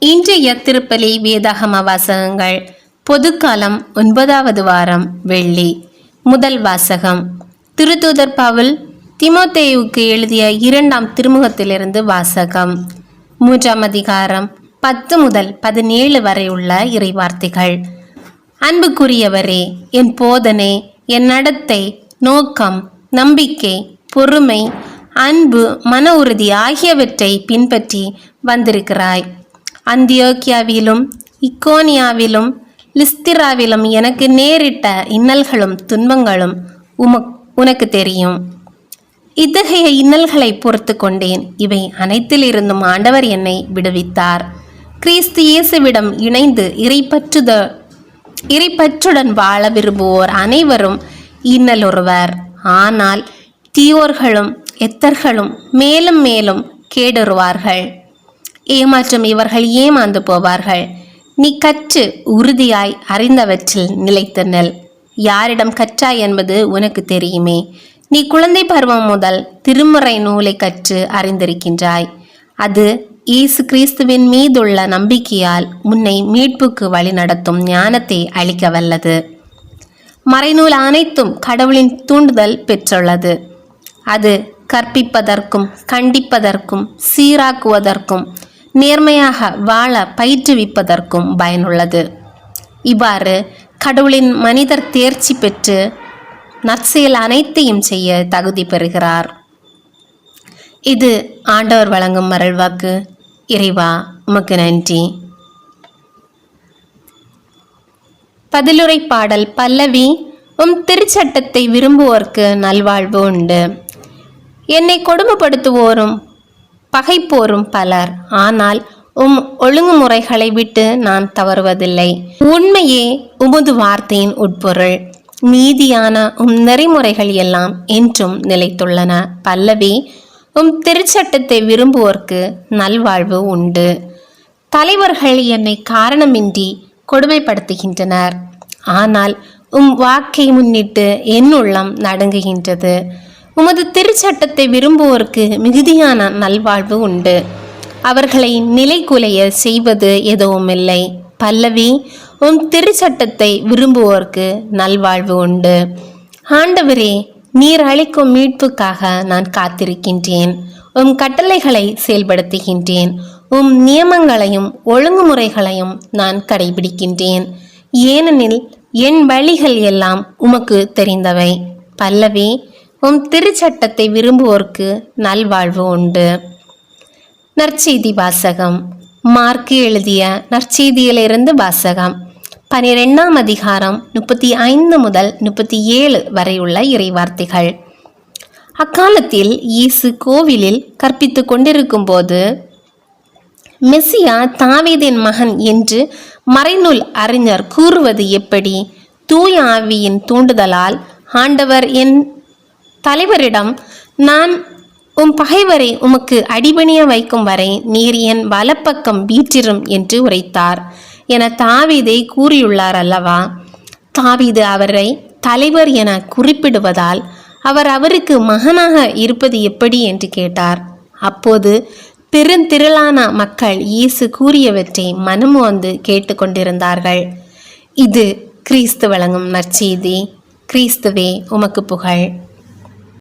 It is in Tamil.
இன்றைய திருப்பலி வேதாகம வாசகங்கள். பொதுக்காலம் 9வது வாரம், வெள்ளி. முதல் வாசகம் திருத்தூதர் பவுல் தீமோத்தேயுவுக்கு எழுதிய 2ஆம் திருமுகத்திலிருந்து வாசகம். 3ஆம் அதிகாரம் 10 முதல் 17 வரை உள்ள இறைவார்த்தைகள். அன்புக்குரியவரே, என் போதனை, என் நடத்தை, நோக்கம், நம்பிக்கை, பொறுமை, அன்பு, மன உறுதி ஆகியவற்றை பின்பற்றி வந்திருக்கிறாய். அந்தியோக்கியாவிலும் இக்கோனியாவிலும் லிஸ்திராவிலும் எனக்கு நேரிட்ட இன்னல்களும் துன்பங்களும் உனக்கு தெரியும். இத்தகைய இன்னல்களை பொறுத்து கொண்டேன். இவை அனைத்திலிருந்தும் ஆண்டவர் என்னை விடுவித்தார். கிறிஸ்து இயேசுவிடம் இணைந்து இறைப்பற்றுடன் வாழ விரும்புவோர் அனைவரும் இன்னலுறுவர். ஆனால் தீயோர்களும் எத்தர்களும் மேலும் மேலும் கேடுறுவார்கள். ஏமாற்றும் இவர்கள் ஏமாந்து போவார்கள். நீ கற்று உறுதியாய் அறிந்தவற்றில் நிலைத்து நெல். யாரிடம் கற்றாய் என்பது உனக்கு தெரியுமே. நீ குழந்தை பருவம் முதல் திருமுறை நூலை கற்று அறிந்திருக்கின்றாய். அது இயேசு கிறிஸ்துவின் மீதுள்ள நம்பிக்கையால் உன்னை மீட்புக்கு வழி நடத்தும் ஞானத்தை அளிக்க வல்லது. மறைநூல் அனைத்தும் கடவுளின் தூண்டுதல் பெற்றுள்ளது. அது கற்பிப்பதற்கும் கண்டிப்பதற்கும் சீராக்குவதற்கும் நேர்மையாக வாழ பயிற்றுவிப்பதற்கும் பயனுள்ளது. இவ்வாறு கடவுளின் மனிதர் தேர்ச்சி பெற்று நற்செயல் அனைத்தையும் செய்ய தகுதி பெறுகிறார். இது ஆண்டவர் வழங்கும் அருள்வாக்கு. இறைவா, உமக்கு நன்றி. பதிலுரை பாடல். பல்லவி. திருச்சட்டத்தை விரும்புவோர்க்கு நல்வாழ்வு உண்டு. என்னை கொடுமைப்படுத்துவோரும் பகைப்போரும் பலர். ஆனால் ஒழுங்குமுறைகளை விட்டு நான் தவறுவதில்லை. உண்மையே உமது வார்த்தையின் உட்பொருள். நீதியான நெறிமுறைகள் எல்லாம் என்றும் நிலைத்துள்ளன. பல்லவி. திருச்சட்டத்தை விரும்புவோர்க்கு நல்வாழ்வு உண்டு. தலைவர்கள் என்னை காரணமின்றி கொடுமைப்படுத்துகின்றனர். ஆனால் வாக்கை முன்னிட்டு என் உள்ளம் நடுங்குகின்றது. உமது திருச்சட்டத்தை விரும்புவோருக்கு மிகுதியான நல்வாழ்வு உண்டு. அவர்களை நிலைகுலைய செய்வது எதுவுமில்லை. பல்லவி. திருச்சட்டத்தை விரும்புவோருக்கு நல்வாழ்வு உண்டு. ஆண்டவரே, நீர் அளிக்கும் மீட்புக்காக நான் காத்திருக்கின்றேன். கட்டளைகளை செயல்படுத்துகின்றேன். நியமங்களையும் ஒழுங்குமுறைகளையும் நான் கடைபிடிக்கின்றேன். ஏனெனில் என் வழிகள் எல்லாம் உமக்கு தெரிந்தவை. பல்லவி. திருச்சட்டத்தை விரும்புவோர்க்கு நல்வாழ்வு உண்டு. நற்செய்தி வாசகம். மார்க்கு எழுதிய நற்செய்தியிலிருந்து வாசகம். 12ஆம் அதிகாரம் 35 முதல் 37 வரை உள்ள இறைவார்த்தைகள். அக்காலத்தில் இயேசு கோவிலில் கற்பித்து கொண்டிருக்கும் போது, மெசியா தாவீதின் மகன் என்று மறைநூல் அறிஞர் கூறுவது எப்படி? தூய ஆவியின் தூண்டுதலால் ஆண்டவர் என் தலைவரிடம், நான் பகைவரை உமக்கு அடிபணிய வைக்கும் வரை நீர் என் வலப்பக்கம் வீற்றிரும் என்று உரைத்தார் என தாவீதை கூறியுள்ளார் அல்லவா? தாவீது அவரை தலைவர் என குறிப்பிடுவதால் அவர் அவருக்கு மகனாக இருப்பது எப்படி என்று கேட்டார். அப்போது பெருந்திரளான மக்கள் இயேசு கூறியவற்றை மனம் வந்து கேட்டுக்கொண்டிருந்தார்கள். இது கிறிஸ்து வழங்கும் நற்செய்தி. கிறிஸ்துவே, உமக்கு புகழ்.